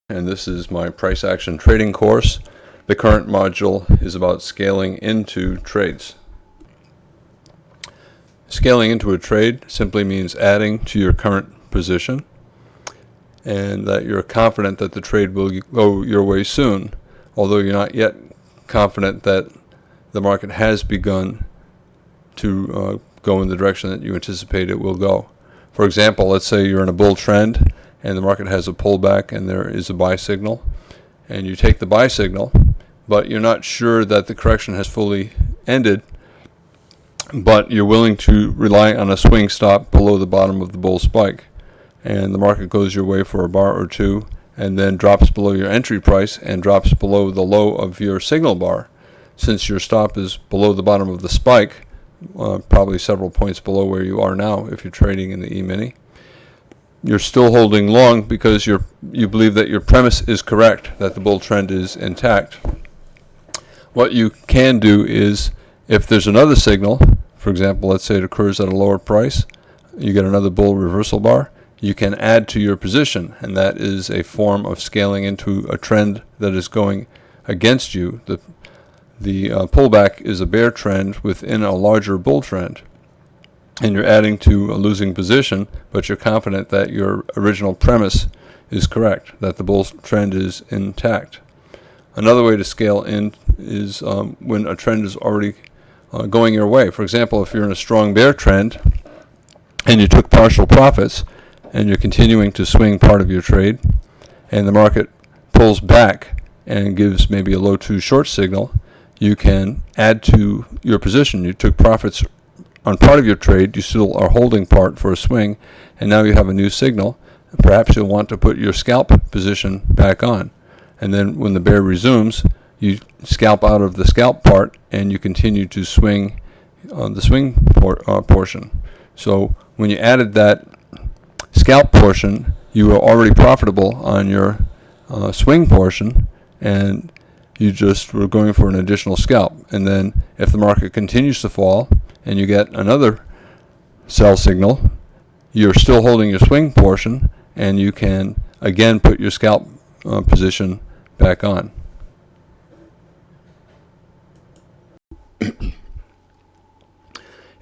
and this is my price action trading course. The current module is about scaling into trades. Scaling into a trade simply means adding to your current position and that you're confident that the trade will go your way soon, although you're not yet confident that the market has begun to go in the direction that you anticipate it will go. For example, let's say you're in a bull trend and the market has a pullback and there is a buy signal, and you take the buy signal, but you're not sure that the correction has fully ended, but you're willing to rely on a swing stop below the bottom of the bull spike, and the market goes your way for a bar or two and then drops below your entry price and drops below the low of your signal bar. Since your stop is below the bottom of the spike, probably several points below where you are now if you're trading in the E-mini, you're still holding long because you believe that your premise is correct, that the bull trend is intact. What you can do is, if there's another signal, for example, let's say it occurs at a lower price, you get another bull reversal bar, you can add to your position, and that is a form of scaling into a trend that is going against you. The pullback is a bear trend within a larger bull trend, and you're adding to a losing position, but you're confident that your original premise is correct, that the bull trend is intact. Another way to scale in is when a trend is already going your way. For example, if you're in a strong bear trend and you took partial profits and you're continuing to swing part of your trade, and the market pulls back and gives maybe a low 2 short signal, you can add to your position. You took profits on part of your trade, you still are holding part for a swing, and now you have a new signal. Perhaps you'll want to put your scalp position back on, and then when the bear resumes, you scalp out of the scalp part and you continue to swing on the swing portion. So when you added that scalp portion, you were already profitable on your swing portion, and you just were going for an additional scalp. And then if the market continues to fall and you get another sell signal, you're still holding your swing portion, and you can again put your scalp position back on.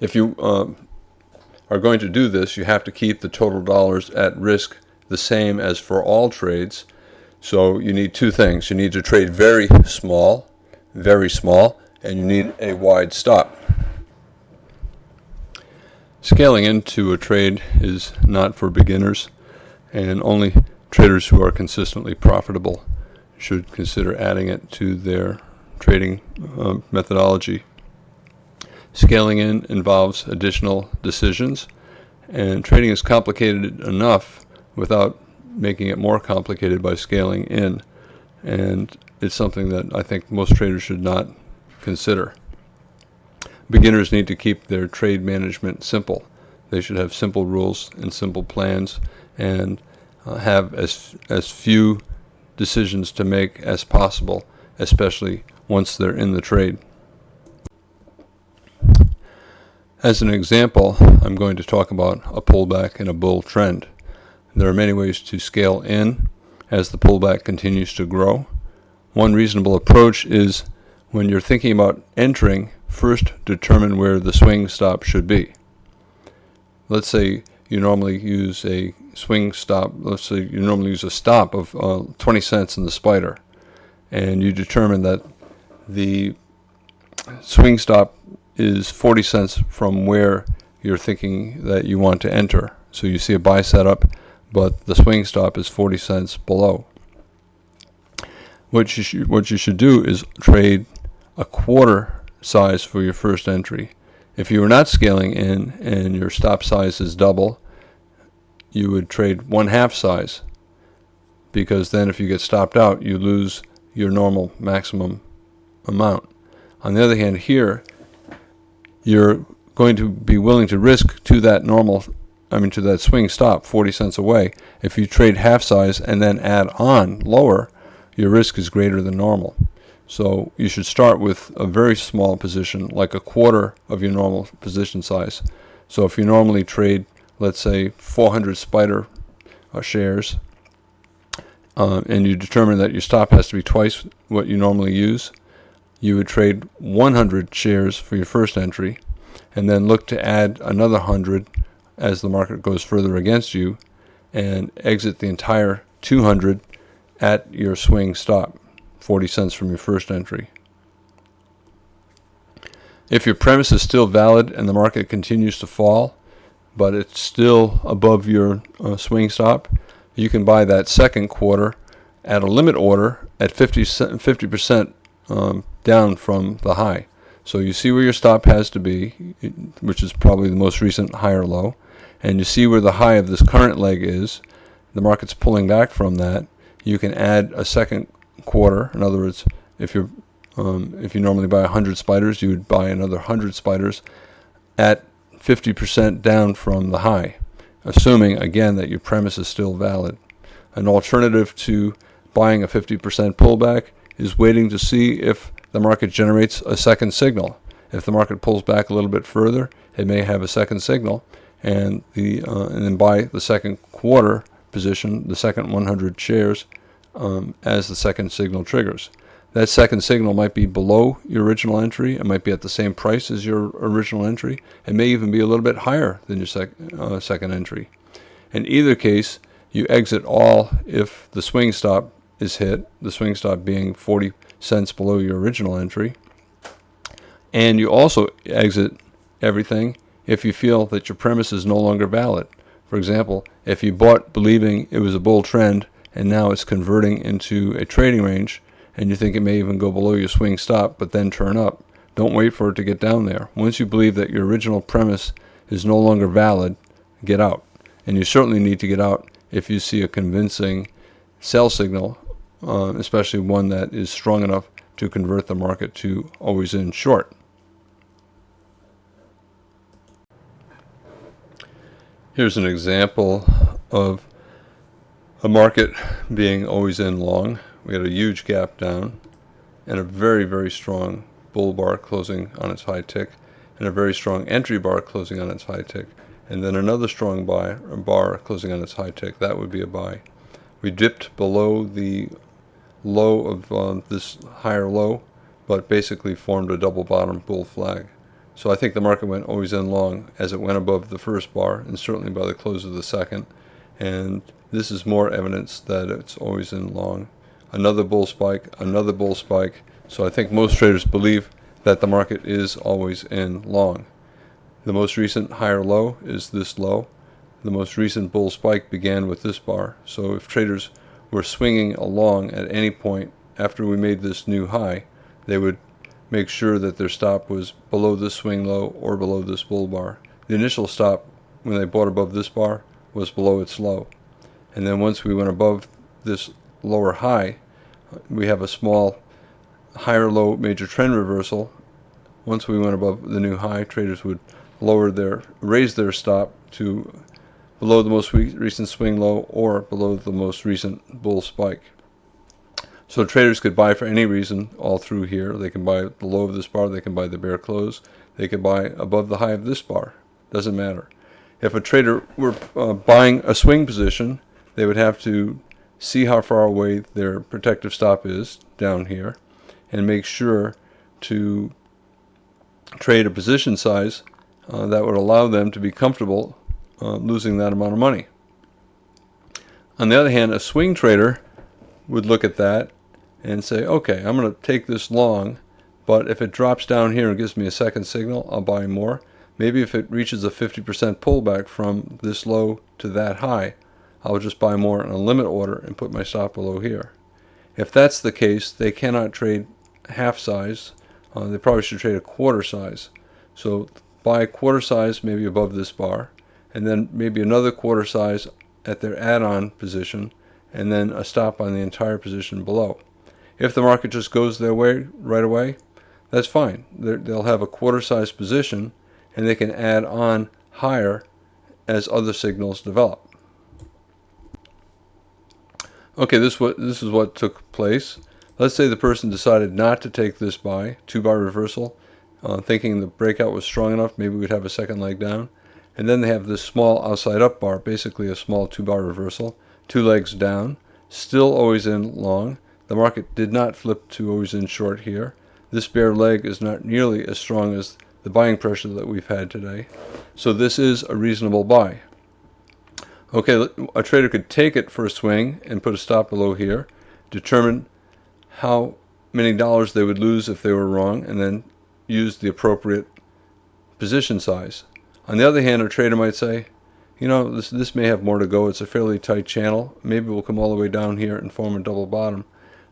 If you are going to do this, you have to keep the total dollars at risk the same as for all trades. So you need two things. You need to trade very small, and you need a wide stop. Scaling into a trade is not for beginners, and only traders who are consistently profitable should consider adding it to their trading methodology. Scaling in involves additional decisions, and trading is complicated enough without making it more complicated by scaling in, and it's something that I think most traders should not consider. Beginners need to keep their trade management simple. They should have simple rules and simple plans, and have as few decisions to make as possible, especially once they're in the trade. As an example, I'm going to talk about a pullback in a bull trend. There are many ways to scale in as the pullback continues to grow. One reasonable approach is, when you're thinking about entering, first determine where the swing stop should be. Let's say you normally use a swing stop, let's say you normally use a stop of 20 cents in the spider, and you determine that the swing stop is 40 cents from where you're thinking that you want to enter. So you see a buy setup, but the swing stop is 40 cents below. What you should do is trade a quarter size for your first entry. If you were not scaling in and your stop size is double, you would trade 1/2 size, because then if you get stopped out, you lose your normal maximum amount. On the other hand, here you're going to be willing to risk to that to that swing stop 40 cents away. If you trade half size and then add on lower, your risk is greater than normal. So you should start with a very small position, like a quarter of your normal position size. So if you normally trade, let's say, 400 spider shares, and you determine that your stop has to be twice what you normally use, you would trade 100 shares for your first entry, and then look to add another 100 as the market goes further against you, and exit the entire 200 at your swing stop, 40 cents from your first entry. If your premise is still valid and the market continues to fall, but it's still above your swing stop, you can buy that second quarter at a limit order at 50% down from the high. So you see where your stop has to be, which is probably the most recent high or low, and you see where the high of this current leg is. The market's pulling back from that. You can add a second quarter. In other words, if you normally buy 100 spiders, you would buy another 100 spiders at 50% down from the high, assuming again that your premise is still valid. An alternative to buying a 50% pullback is waiting to see if the market generates a second signal. If the market pulls back a little bit further, it may have a second signal, and then buy the second quarter position, the second 100 shares, as the second signal triggers. That second signal might be below your original entry. It might be at the same price as your original entry. It may even be a little bit higher than your second entry. In either case, you exit all if the swing stop is hit, the swing stop being 40 cents below your original entry. And you also exit everything if you feel that your premise is no longer valid. For example, if you bought believing it was a bull trend and now it's converting into a trading range, and you think it may even go below your swing stop but then turn up, don't wait for it to get down there. Once you believe that your original premise is no longer valid, get out. And you certainly need to get out if you see a convincing sell signal, especially one that is strong enough to convert the market to always in short. Here's an example of a market being always in long. We had a huge gap down and a very, very strong bull bar closing on its high tick, and a very strong entry bar closing on its high tick, and then another strong bar closing on its high tick. That would be a buy. We dipped below the low of this higher low, but basically formed a double bottom bull flag. So I think the market went always in long as it went above the first bar, and certainly by the close of the second. And this is more evidence that it's always in long. Another bull spike, another bull spike. So I think most traders believe that the market is always in long. The most recent higher low is this low. The most recent bull spike began with this bar. So if traders were swinging along at any point after we made this new high, they would make sure that their stop was below this swing low or below this bull bar. The initial stop when they bought above this bar was below its low. And then once we went above this lower high, we have a small higher low major trend reversal. Once we went above the new high, traders would raise their stop to below the most recent swing low or below the most recent bull spike. So traders could buy for any reason all through here. They can buy the low of this bar, they can buy the bear close, they could buy above the high of this bar. Doesn't matter. If a trader were buying a swing position, they would have to see how far away their protective stop is down here and make sure to trade a position size that would allow them to be comfortable losing that amount of money. On the other hand, a swing trader would look at that and say, okay, I'm going to take this long, but if it drops down here and gives me a second signal, I'll buy more. Maybe if it reaches a 50% pullback from this low to that high, I'll just buy more in a limit order and put my stop below here. If that's the case, they cannot trade half size. They probably should trade a quarter size. So buy a quarter size maybe above this bar, and then maybe another quarter size at their add-on position, and then a stop on the entire position below. If the market just goes their way right away, that's fine. They'll have a quarter size position, and they can add on higher as other signals develop. Okay, this is what took place. Let's say the person decided not to take this buy, 2-bar reversal, thinking the breakout was strong enough, maybe we'd have a second leg down. And then they have this small outside up bar, basically a small 2-bar reversal, 2 legs down. still always in long. The market did not flip to always in short here. This bear leg is not nearly as strong as the buying pressure that we've had today. So this is a reasonable buy. Okay, a trader could take it for a swing and put a stop below here, determine how many dollars they would lose if they were wrong, and then use the appropriate position size. On the other hand, a trader might say, you know, this may have more to go. It's a fairly tight channel. Maybe we'll come all the way down here and form a double bottom.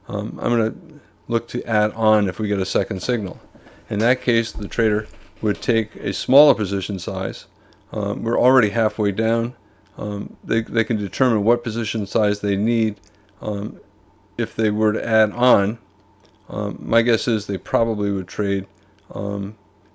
I'm going to look to add on if we get a second signal. In that case, the trader would take a smaller position size. We're already halfway down. They can determine what position size they need if they were to add on. My guess is they probably would trade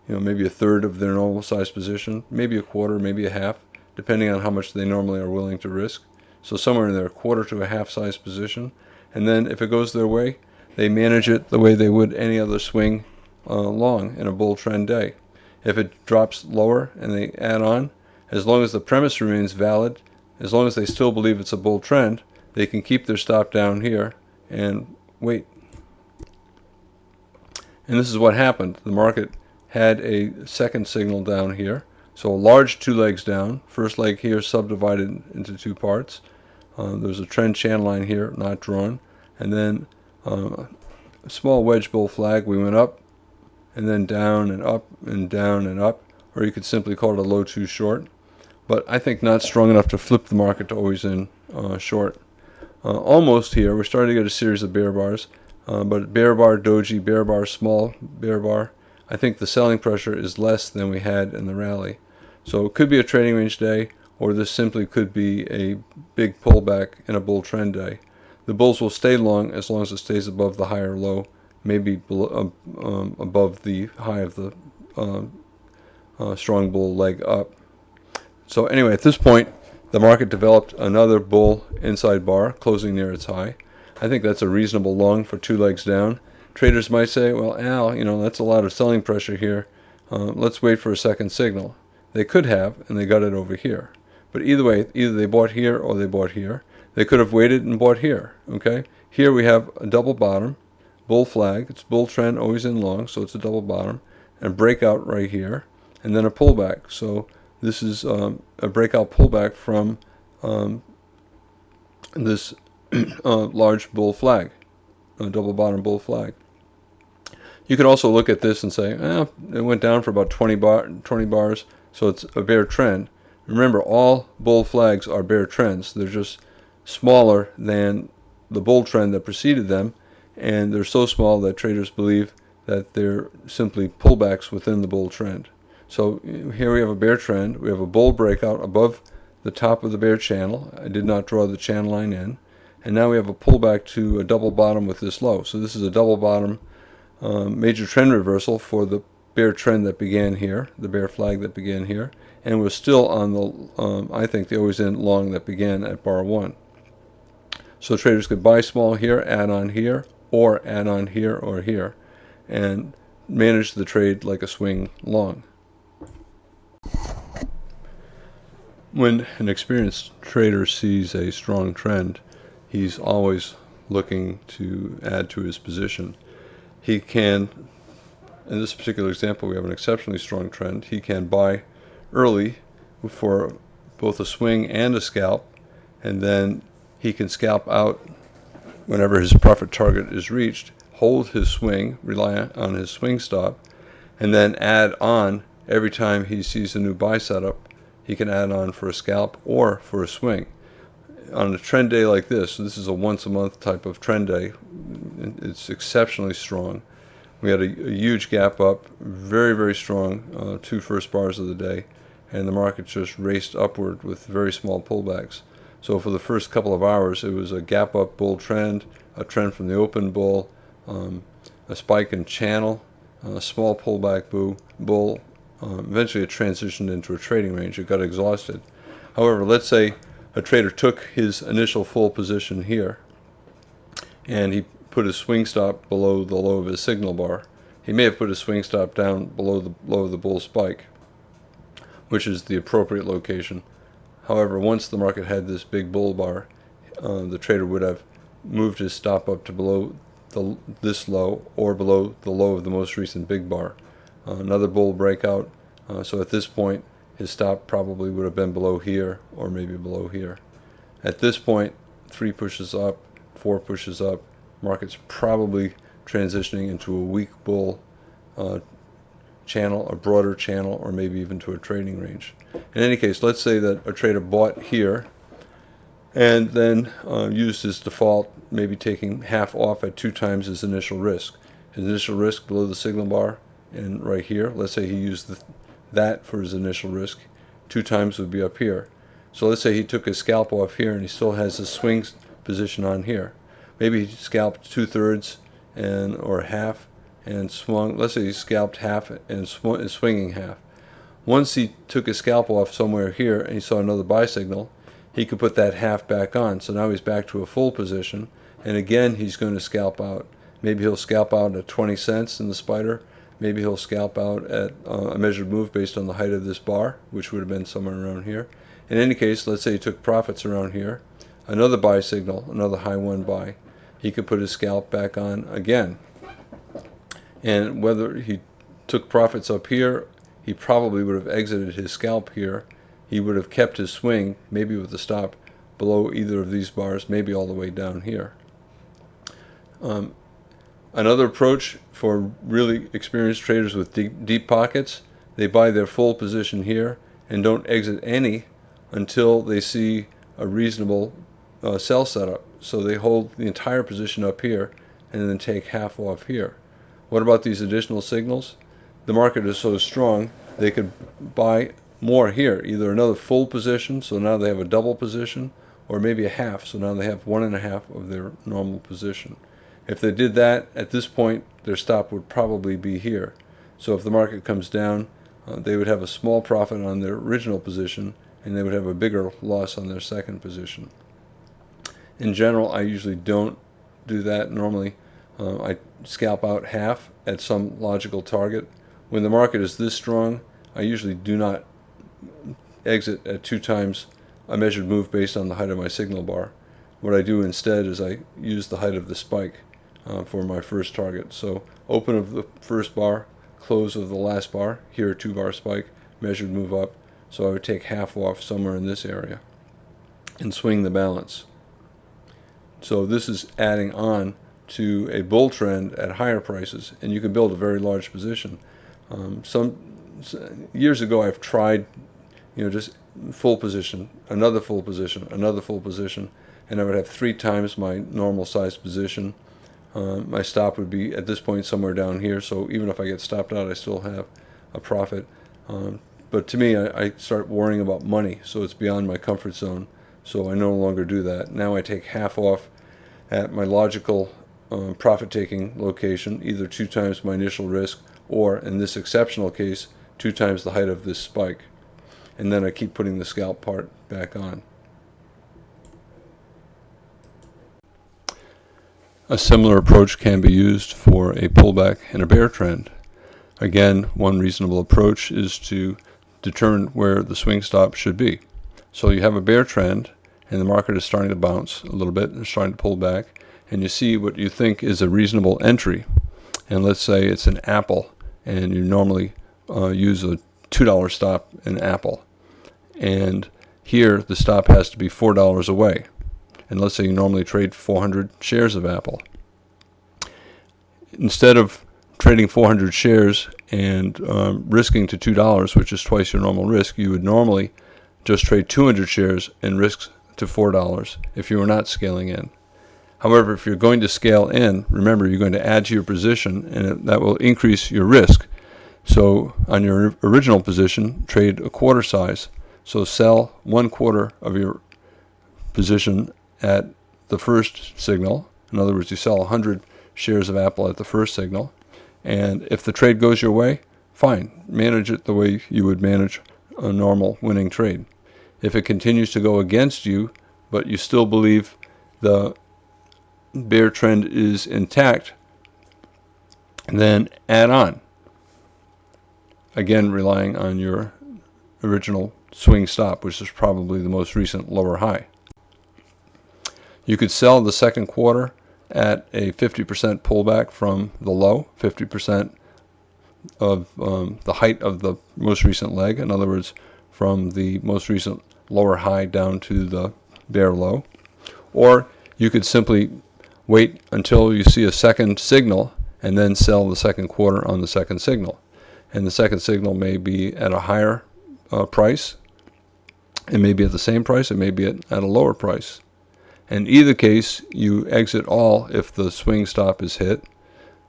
maybe a third of their normal size position, maybe a quarter, maybe a half, depending on how much they normally are willing to risk. So somewhere in their quarter to a half size position. And then if it goes their way, they manage it the way they would any other swing long in a bull trend day. If it drops lower and they add on, as long as the premise remains valid, as long as they still believe it's a bull trend, they can keep their stop down here and wait. And this is what happened. The market had a second signal down here. So a large two legs down. First leg here subdivided into two parts. There's a trend channel line here, not drawn. And then a small wedge bull flag. We went up and then down and up and down and up. Or you could simply call it a low two short. But I think not strong enough to flip the market to always in short. Almost here. We're starting to get a series of bear bars. But bear bar, doji, bear bar, small bear bar. I think the selling pressure is less than we had in the rally. So it could be a trading range day, or this simply could be a big pullback in a bull trend day. The bulls will stay long as long as it stays above the higher low, maybe below, above the high of the strong bull leg up. So anyway, at this point, the market developed another bull inside bar, closing near its high. I think that's a reasonable long for two legs down. Traders might say, well, Al, that's a lot of selling pressure here. Let's wait for a second signal. They could have, and they got it over here. But either way, either they bought here or they bought here. They could have waited and bought here. Okay. Here we have a double bottom, bull flag. It's bull trend, always in long, so it's a double bottom, and breakout right here, and then a pullback. So this is a breakout pullback from this large bull flag, a double bottom bull flag. You could also look at this and say, it went down for about 20 bars, so it's a bear trend. Remember, all bull flags are bear trends. They're just smaller than the bull trend that preceded them, and they're so small that traders believe that they're simply pullbacks within the bull trend. So here we have a bear trend. We have a bull breakout above the top of the bear channel. I did not draw the channel line in. And now we have a pullback to a double bottom with this low. So this is a double bottom major trend reversal for the bear trend that began here, the bear flag that began here. And we're still on the, I think, the always in long that began at bar 1. So traders could buy small here, add on here, or add on here or here, and manage the trade like a swing long. When an experienced trader sees a strong trend, he's always looking to add to his position. He can, in this particular example, we have an exceptionally strong trend. He can buy early for both a swing and a scalp, and then he can scalp out whenever his profit target is reached, hold his swing, rely on his swing stop, and then add on every time he sees a new buy setup. He can add on for a scalp or for a swing. On a trend day like this is a once a month type of trend day. It's exceptionally strong. We had a huge gap up, very, very strong, two first bars of the day, and the market just raced upward with very small pullbacks. So for the first couple of hours, it was a gap up bull trend, a trend from the open bull, a spike in channel, a small pullback bull. Eventually it transitioned into a trading range. It got exhausted. However, let's say a trader took his initial full position here and he put his swing stop below the low of his signal bar. He may have put his swing stop down below the low of the bull spike, which is the appropriate location. However, once the market had this big bull bar, the trader would have moved his stop up to below this low or below the low of the most recent big bar. Another bull breakout. So at this point, his stop probably would have been below here or maybe below here. At this point, 3 pushes up, 4 pushes up. Market's probably transitioning into a weak bull channel, a broader channel, or maybe even to a trading range. In any case, let's say that a trader bought here and then used his default, maybe taking half off at 2 times his initial risk. His initial risk below the signal bar and right here, let's say he used that for his initial risk, 2 times would be up here. So let's say he took his scalp off here and he still has his swing position on here. Maybe he scalped 2/3 or half and swung. Let's say he scalped half and is swinging half. Once he took his scalp off somewhere here and he saw another buy signal, he could put that half back on. So now he's back to a full position, and again he's going to scalp out. Maybe he'll scalp out at 20 cents in the spider. Maybe he'll scalp out at a measured move based on the height of this bar, which would have been somewhere around here. In any case, let's say he took profits around here, another buy signal, another high one buy. He could put his scalp back on again. And whether he took profits up here, he probably would have exited his scalp here. He would have kept his swing, maybe with the stop below either of these bars, maybe all the way down here. Another approach for really experienced traders with deep pockets, they buy their full position here and don't exit any until they see a reasonable sell setup. So they hold the entire position up here and then take half off here. What about these additional signals? The market is so strong, they could buy more here, either another full position, so now they have a double position, or maybe a half, so now they have 1.5 of their normal position. If they did that, at this point, their stop would probably be here. So if the market comes down, they would have a small profit on their original position, and they would have a bigger loss on their second position. In general, I usually don't do that. Normally, I scalp out half at some logical target. When the market is this strong, I usually do not exit at 2 times a measured move based on the height of my signal bar. What I do instead is I use the height of the spike for my first target. So open of the first bar, close of the last bar, here a 2-bar spike, measured move up. So I would take half off somewhere in this area and swing the balance. So this is adding on to a bull trend at higher prices, and you can build a very large position. Some years ago I've tried, just full position, another full position, another full position, and I would have 3 times my normal size position. My stop would be at this point somewhere down here, so even if I get stopped out, I still have a profit. But to me, I start worrying about money, so it's beyond my comfort zone, so I no longer do that. Now I take half off at my logical profit-taking location, either 2 times my initial risk, or in this exceptional case, 2 times the height of this spike. And then I keep putting the scalp part back on. A similar approach can be used for a pullback in a bear trend. Again, one reasonable approach is to determine where the swing stop should be. So you have a bear trend, and the market is starting to bounce a little bit and starting to pull back, and you see what you think is a reasonable entry. And let's say it's an apple, and you normally use a $2 stop in Apple. And here the stop has to be $4 away. And let's say you normally trade 400 shares of Apple. Instead of trading 400 shares and risking to $2, which is twice your normal risk, you would normally just trade 200 shares and risk to $4 if you were not scaling in. However, if you're going to scale in, remember you're going to add to your position, and that will increase your risk. So on your original position, trade a quarter size. So sell 1/4 of your position at the first signal. In other words, you sell 100 shares of Apple at the first signal. And if the trade goes your way, fine. Manage it the way you would manage a normal winning trade. If it continues to go against you, but you still believe the bear trend is intact, then add on. Again, relying on your original swing stop, which is probably the most recent lower high. You could sell the second quarter at a 50% pullback from the low, 50% of the height of the most recent leg. In other words, from the most recent lower high down to the bear low. Or you could simply wait until you see a second signal and then sell the second quarter on the second signal. And the second signal may be at a higher price. It may be at the same price. It may be at a lower price. In either case, you exit all if the swing stop is hit.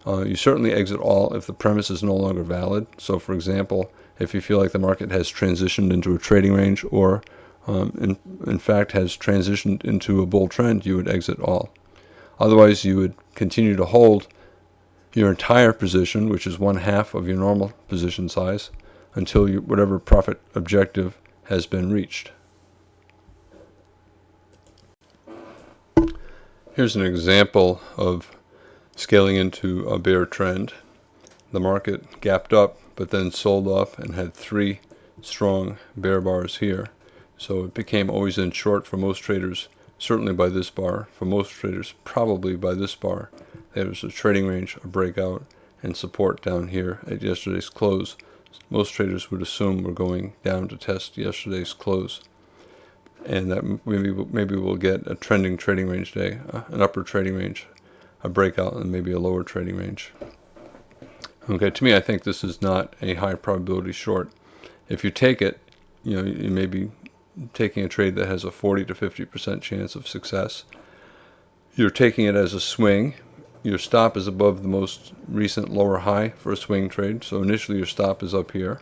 You certainly exit all if the premise is no longer valid. So, for example, if you feel like the market has transitioned into a trading range or, in fact, has transitioned into a bull trend, you would exit all. Otherwise, you would continue to hold your entire position, which is 1/2 of your normal position size, until whatever profit objective has been reached. Here's an example of scaling into a bear trend. The market gapped up, but then sold off and had 3 strong bear bars here. So it became always in short for most traders, certainly by this bar. For most traders, probably by this bar. There was a trading range, a breakout, and support down here at yesterday's close. Most traders would assume we're going down to test yesterday's close. And that maybe we'll get a trending trading range day, an upper trading range, a breakout, and maybe a lower trading range. Okay, to me, I think this is not a high probability short. If you take it, you may be taking a trade that has a 40 to 50% chance of success. You're taking it as a swing. Your stop is above the most recent lower high for a swing trade. So initially your stop is up here.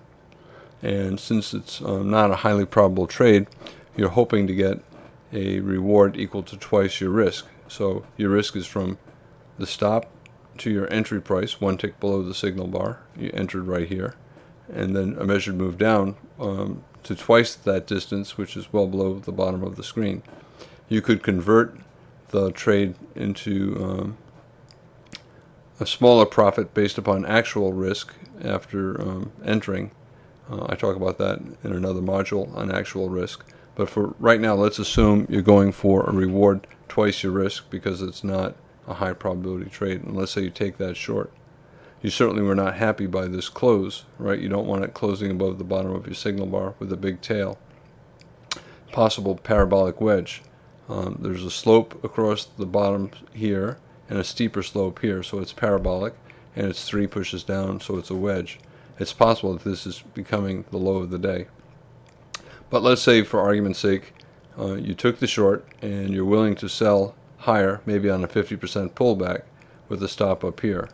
And since it's not a highly probable trade, you're hoping to get a reward equal to twice your risk. So your risk is from the stop to your entry price, 1 tick below the signal bar. You entered right here. And then a measured move down to twice that distance, which is well below the bottom of the screen. You could convert the trade into a smaller profit based upon actual risk after entering. I talk about that in another module on actual risk. But for right now, let's assume you're going for a reward twice your risk because it's not a high probability trade. And let's say you take that short. You certainly were not happy by this close, right? You don't want it closing above the bottom of your signal bar with a big tail. Possible parabolic wedge. There's a slope across the bottom here and a steeper slope here, so it's parabolic, and it's 3 pushes down, so it's a wedge. It's possible that this is becoming the low of the day. But let's say, for argument's sake, you took the short and you're willing to sell higher, maybe on a 50% pullback with a stop up here.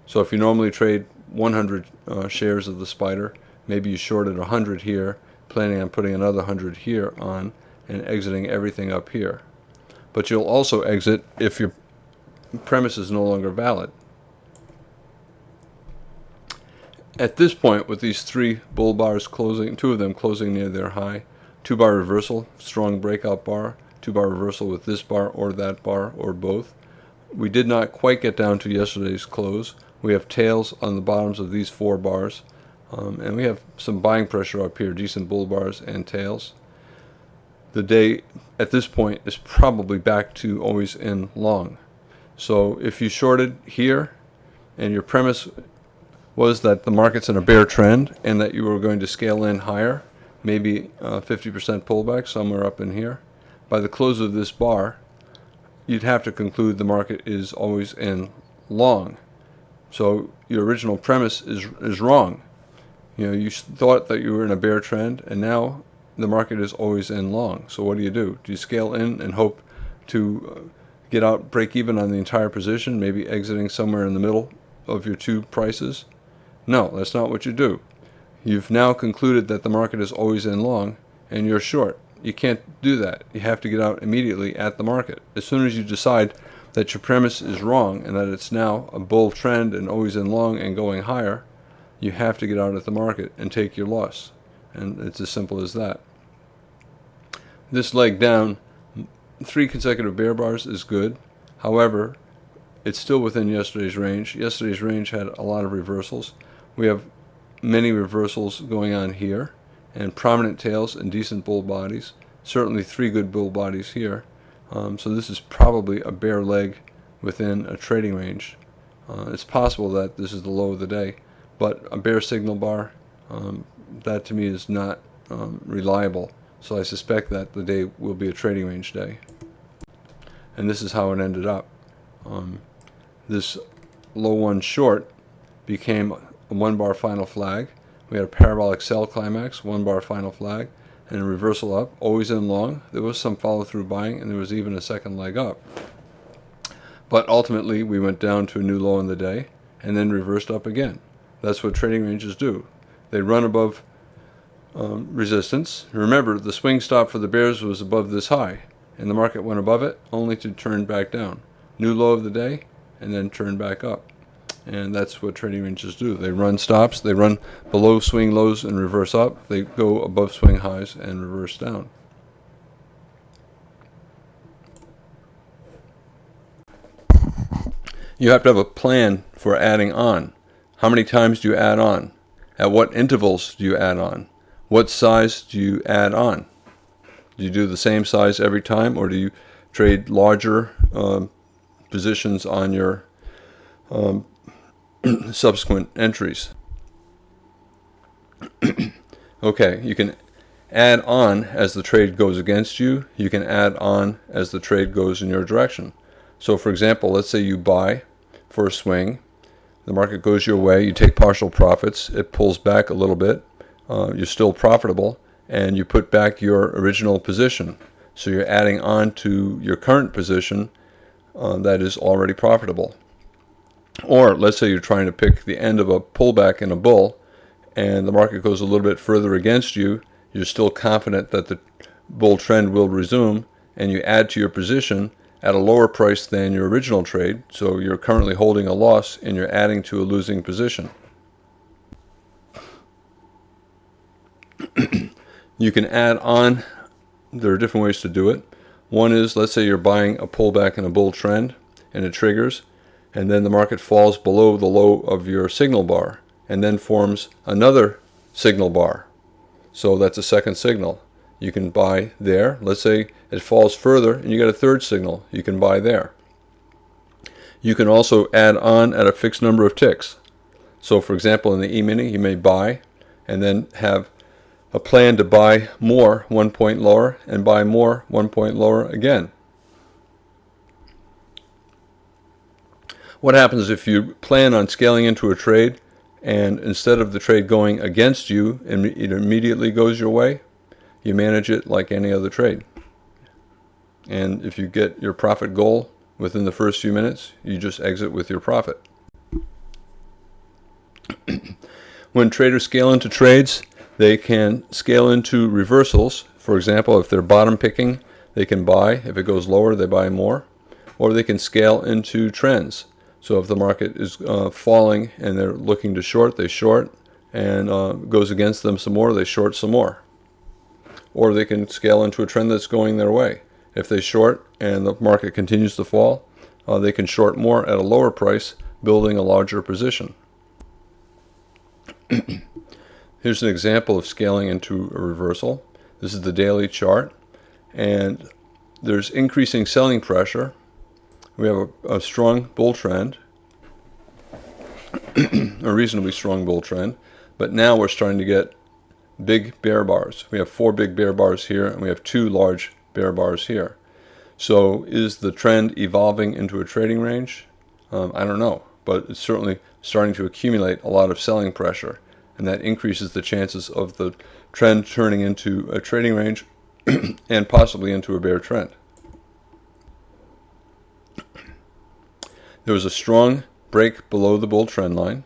So if you normally trade 100 shares of the spider, maybe you shorted 100 here, planning on putting another 100 here on and exiting everything up here. But you'll also exit if your premise is no longer valid. At this point, with these 3 bull bars closing, 2 of them closing near their high, 2-bar reversal, strong breakout bar, 2-bar reversal with this bar or that bar or both. We did not quite get down to yesterday's close. We have tails on the bottoms of these 4 bars, and we have some buying pressure up here, decent bull bars and tails. The day at this point is probably back to always in long. So if you shorted here and your premise was that the market's in a bear trend and that you were going to scale in higher, maybe 50% pullback somewhere up in here, by the close of this bar, you'd have to conclude the market is always in long. So your original premise is wrong. You thought that you were in a bear trend, and now the market is always in long. So what do? Do you scale in and hope to get out, break even on the entire position, maybe exiting somewhere in the middle of your 2 prices? No, that's not what you do. You've now concluded that the market is always in long, and you're short. You can't do that. You have to get out immediately at the market. As soon as you decide that your premise is wrong and that it's now a bull trend and always in long and going higher, you have to get out at the market and take your loss. And it's as simple as that. This leg down, 3 consecutive bear bars is good. However, it's still within yesterday's range. Yesterday's range had a lot of reversals. We have many reversals going on here, and prominent tails and decent bull bodies. Certainly 3 good bull bodies here. So this is probably a bear leg within a trading range. It's possible that this is the low of the day, but a bear signal bar, that to me is not reliable. So I suspect that the day will be a trading range day. And this is how it ended up. This low one short became a 1 bar final flag. We had a parabolic sell climax, 1 bar final flag, and a reversal up, always in long. There was some follow through buying, and there was even a second leg up. But ultimately we went down to a new low in the day and then reversed up again. That's what trading ranges do. They run above resistance. Remember, the swing stop for the bears was above this high, and the market went above it only to turn back down. New low of the day and then turn back up. And that's what trading ranges do. They run stops, they run below swing lows and reverse up. They go above swing highs and reverse down. You have to have a plan for adding on. How many times do you add on? At what intervals do you add on? What size do you add on? Do you do the same size every time, or do you trade larger positions on your subsequent entries? Okay, you can add on as the trade goes against you. You can add on as the trade goes in your direction. So for example, let's say you buy for a swing. The market goes your way. You take partial profits. It pulls back a little bit. You're still profitable, and you put back your original position. So you're adding on to your current position that is already profitable. Or let's say you're trying to pick the end of a pullback in a bull, and the market goes a little bit further against you. You're still confident that the bull trend will resume, and you add to your position at a lower price than your original trade. So you're currently holding a loss and you're adding to a losing position. You can add on. There are different ways to do it. One is, let's say you're buying a pullback in a bull trend and it triggers, and then the market falls below the low of your signal bar and then forms another signal bar. So that's a second signal. You can buy there. Let's say it falls further and you get a third signal. You can buy there. You can also add on at a fixed number of ticks. So for example, in the E-mini, you may buy and then have a plan to buy more 1 point lower and buy more 1 point lower again. What happens if you plan on scaling into a trade and instead of the trade going against you, it immediately goes your way? You manage it like any other trade. And if you get your profit goal within the first few minutes, you just exit with your profit. When traders scale into trades, they can scale into reversals. For example, if they're bottom picking, they can buy. If it goes lower, they buy more. Or they can scale into trends. So if the market is falling and they're looking to short, they short, and goes against them some more, they short some more. Or they can scale into a trend that's going their way. If they short and the market continues to fall, they can short more at a lower price, building a larger position. Here's an example of scaling into a reversal. This is the daily chart, and there's increasing selling pressure. We have a strong bull trend, a reasonably strong bull trend, but now we're starting to get big bear bars. We have 4 big bear bars here, and we have 2 large bear bars here. So is the trend evolving into a trading range? I don't know, but it's certainly starting to accumulate a lot of selling pressure, and that increases the chances of the trend turning into a trading range and possibly into a bear trend. There was a strong break below the bull trend line,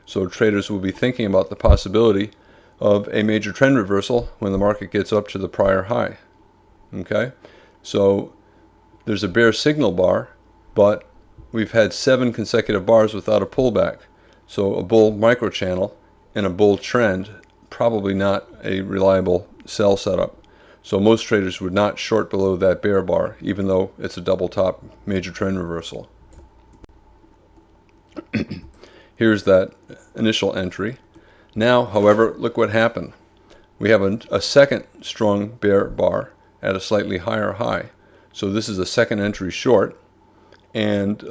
so traders will be thinking about the possibility of a major trend reversal when the market gets up to the prior high. Okay, so there's a bear signal bar, but we've had 7 consecutive bars without a pullback. So a bull microchannel and a bull trend, probably not a reliable sell setup. So most traders would not short below that bear bar, even though it's a double top major trend reversal. Here's that initial entry. Now, however, look what happened. We have a second strong bear bar at a slightly higher high. So this is a second entry short, and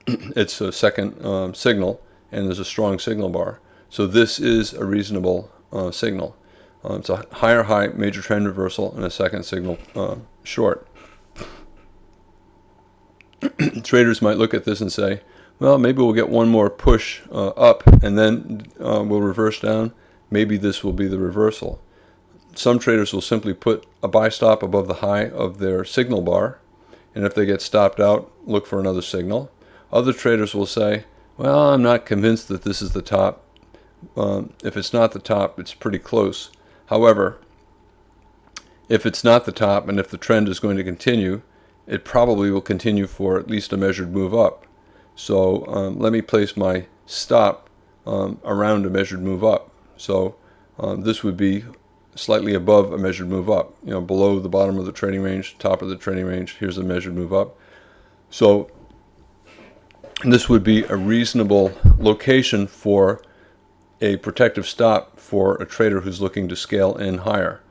it's a second signal, and there's a strong signal bar. So this is a reasonable signal. It's a higher high, major trend reversal, and a second signal short. Traders might look at this and say, well, maybe we'll get one more push up, and then we'll reverse down. Maybe this will be the reversal. Some traders will simply put a buy stop above the high of their signal bar, and if they get stopped out, look for another signal. Other traders will say, well, I'm not convinced that this is the top. If it's not the top, it's pretty close. However, if it's not the top and if the trend is going to continue, it probably will continue for at least a measured move up. So let me place my stop around a measured move up. So this would be slightly above a measured move up, below the bottom of the trading range, top of the trading range. Here's a measured move up. So this would be a reasonable location for a protective stop for a trader who's looking to scale in higher.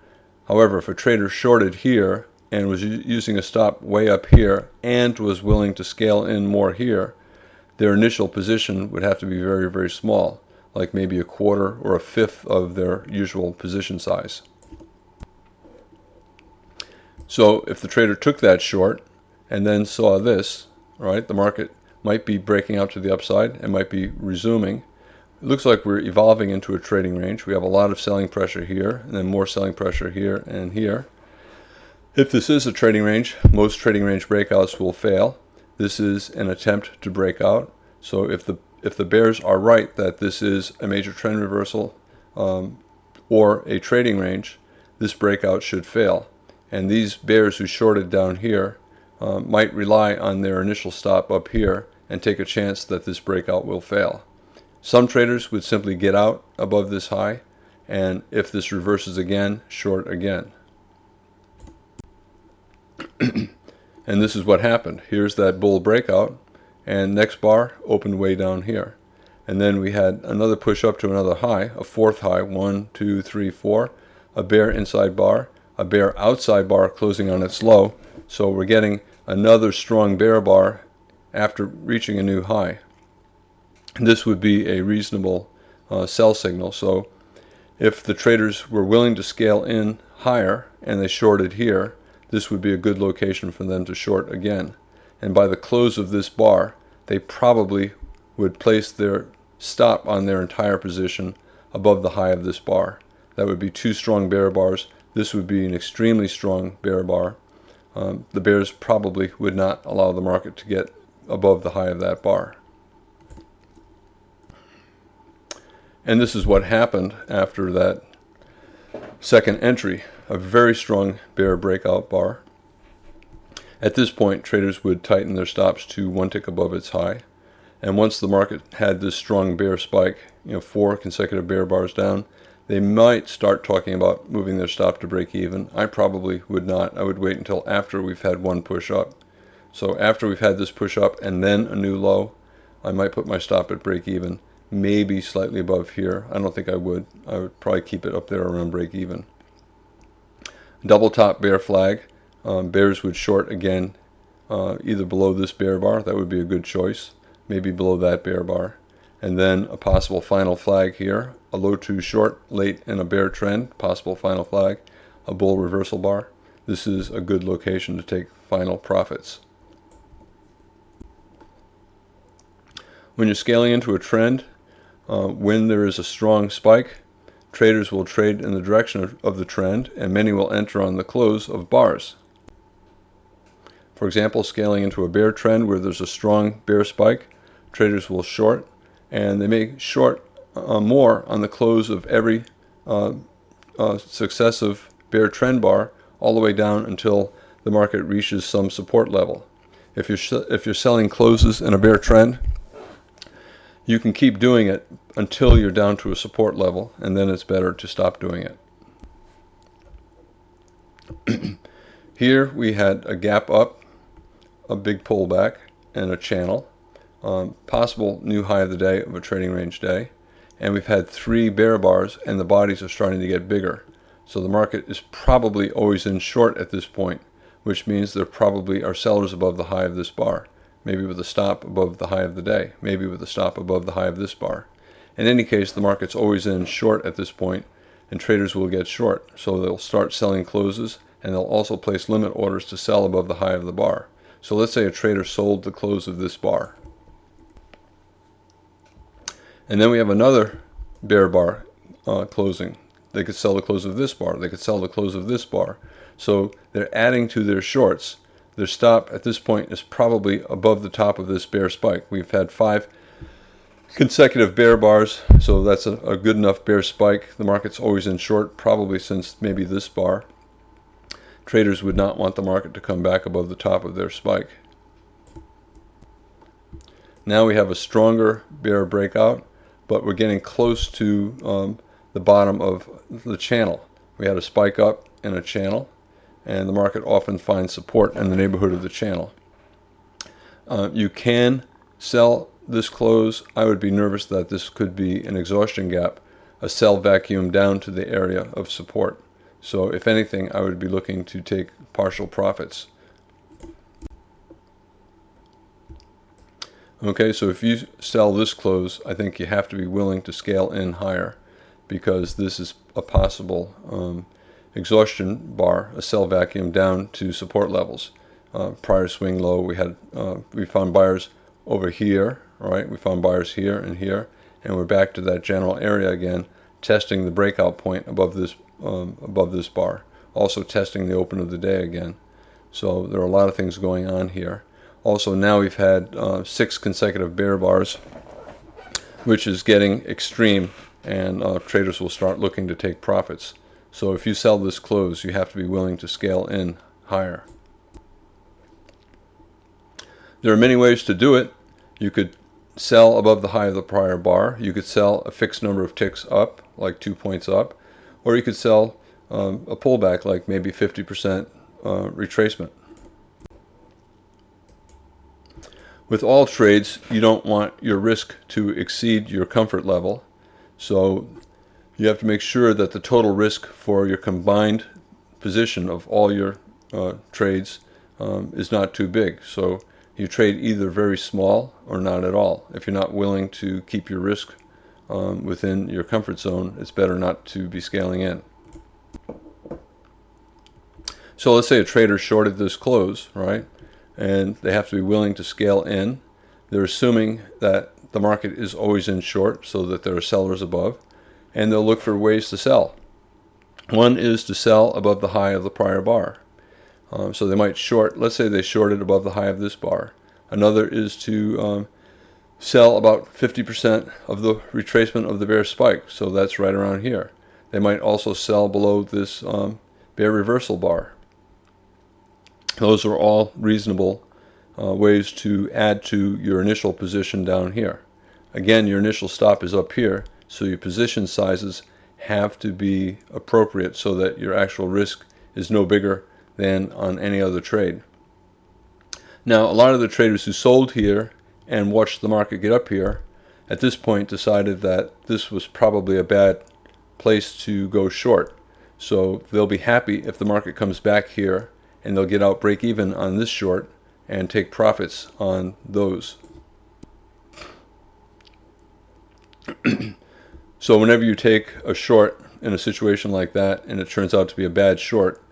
However, if a trader shorted here and was using a stop way up here and was willing to scale in more here, their initial position would have to be very, very small, like maybe a quarter or a fifth of their usual position size. So if the trader took that short and then saw this, right, the market might be breaking out to the upside and might be resuming. It looks like we're evolving into a trading range. We have a lot of selling pressure here, and then more selling pressure here and here. If this is a trading range, most trading range breakouts will fail. This is an attempt to break out. So if the bears are right that this is a major trend reversal or a trading range, this breakout should fail. And these bears who shorted down here might rely on their initial stop up here and take a chance that this breakout will fail. Some traders would simply get out above this high, and if this reverses again, short again. And this is what happened. Here's that bull breakout, and next bar opened way down here. And then we had another push up to another high, a fourth high, 1, 2, 3, 4, a bear inside bar, a bear outside bar closing on its low. So we're getting another strong bear bar after reaching a new high. This would be a reasonable sell signal. So if the traders were willing to scale in higher and they shorted here, this would be a good location for them to short again. And by the close of this bar, they probably would place their stop on their entire position above the high of this bar. That would be two strong bear bars. This would be an extremely strong bear bar. The bears probably would not allow the market to get above the high of that bar. And this is what happened after that second entry, a very strong bear breakout bar. At this point, traders would tighten their stops to one tick above its high. And once the market had this strong bear spike, 4 consecutive bear bars down, they might start talking about moving their stop to break even. I probably would not. I would wait until after we've had one push up. So after we've had this push up and then a new low, I might put my stop at break even, maybe slightly above here. I don't think I would. I would probably keep it up there around break even. Double top bear flag. Bears would short again, either below this bear bar. That would be a good choice. Maybe below that bear bar. And then a possible final flag here. A low to short late in a bear trend. Possible final flag. A bull reversal bar. This is a good location to take final profits. When you're scaling into a trend, when there is a strong spike, traders will trade in the direction of the trend, and many will enter on the close of bars. For example, scaling into a bear trend where there's a strong bear spike, traders will short, and they may short more on the close of every successive bear trend bar all the way down until the market reaches some support level. If you're selling closes in a bear trend, you can keep doing it until you're down to a support level, and then it's better to stop doing it. Here we had a gap up, a big pullback, and a channel. Possible new high of the day of a trading range day. And we've had 3 bear bars, and the bodies are starting to get bigger. So the market is probably always in short at this point, which means there probably are sellers above the high of this bar, maybe with a stop above the high of the day, maybe with a stop above the high of this bar. In any case, the market's always in short at this point, and traders will get short. So they'll start selling closes, and they'll also place limit orders to sell above the high of the bar. So let's say a trader sold the close of this bar. And then we have another bear bar closing. They could sell the close of this bar. They could sell the close of this bar. So they're adding to their shorts. Their stop at this point is probably above the top of this bear spike. We've had 5 consecutive bear bars, so that's a good enough bear spike. The market's always in short, probably since maybe this bar. Traders would not want the market to come back above the top of their spike. Now we have a stronger bear breakout, but we're getting close to the bottom of the channel. We had a spike up in a channel, and the market often finds support in the neighborhood of the channel. You can sell this close. I would be nervous that this could be an exhaustion gap, a sell vacuum down to the area of support. So if anything, I would be looking to take partial profits. Okay, so if you sell this close, I think you have to be willing to scale in higher, because this is a possible exhaustion bar, a sell vacuum down to support levels. Prior swing low, we found buyers over here, right? We found buyers here, and we're back to that general area again, testing the breakout point above this bar, also testing the open of the day again. So there are a lot of things going on here. Also, now we've had 6 consecutive bear bars, which is getting extreme, and traders will start looking to take profits. So if you sell this close, you have to be willing to scale in higher. There are many ways to do it. You could sell above the high of the prior bar. You could sell a fixed number of ticks up, like 2 points up, or you could sell a pullback, like maybe 50% retracement. With all trades, you don't want your risk to exceed your comfort level, so you have to make sure that the total risk for your combined position of all your trades is not too big. So you trade either very small or not at all. If you're not willing to keep your risk within your comfort zone, it's better not to be scaling in. So let's say a trader shorted this close, right? And they have to be willing to scale in. They're assuming that the market is always in short, so that there are sellers above, and they'll look for ways to sell. One is to sell above the high of the prior bar. So they might short, let's say they shorted above the high of this bar. Another is to sell about 50% of the retracement of the bear spike, so that's right around here. They might also sell below this bear reversal bar. Those are all reasonable ways to add to your initial position down here. Again, your initial stop is up here, so your position sizes have to be appropriate so that your actual risk is no bigger than on any other trade. Now, a lot of the traders who sold here and watched the market get up here, at this point decided that this was probably a bad place to go short. So they'll be happy if the market comes back here, and they'll get out break even on this short and take profits on those. So whenever you take a short in a situation like that and it turns out to be a bad short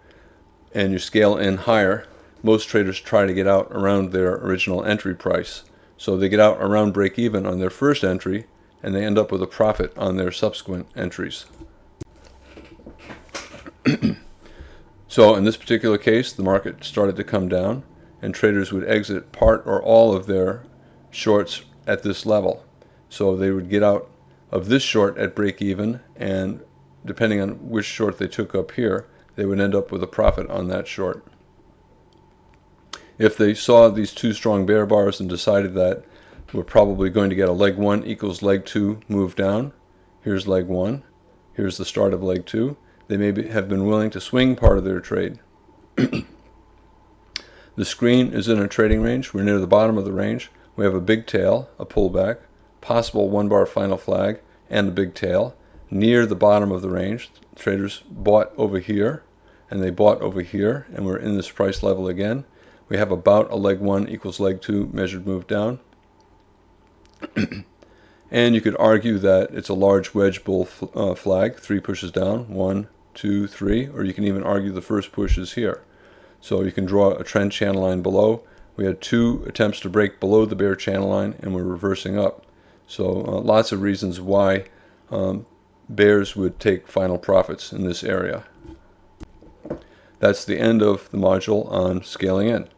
and you scale in higher, most traders try to get out around their original entry price. So they get out around break even on their first entry and they end up with a profit on their subsequent entries. So in this particular case, the market started to come down and traders would exit part or all of their shorts at this level. So they would get out of this short at break even, and depending on which short they took up here, they would end up with a profit on that short. If they saw these 2 strong bear bars and decided that we're probably going to get a leg 1 equals leg 2 move down, here's leg 1, here's the start of leg 2, they may have been willing to swing part of their trade. The screen is in a trading range. We're near the bottom of the range. We have a big tail, a pullback, possible 1 bar final flag, and a big tail. near the bottom of the range. Traders bought over here, and they bought over here, and we're in this price level again. We have about a leg 1 equals leg 2 measured move down. And you could argue that it's a large wedge bull flag, 3 pushes down, 1, 2, 3, or you can even argue the first push is here. So you can draw a trend channel line below. We had 2 attempts to break below the bear channel line, and we're reversing up. So lots of reasons why bears would take final profits in this area. That's the end of the module on scaling in.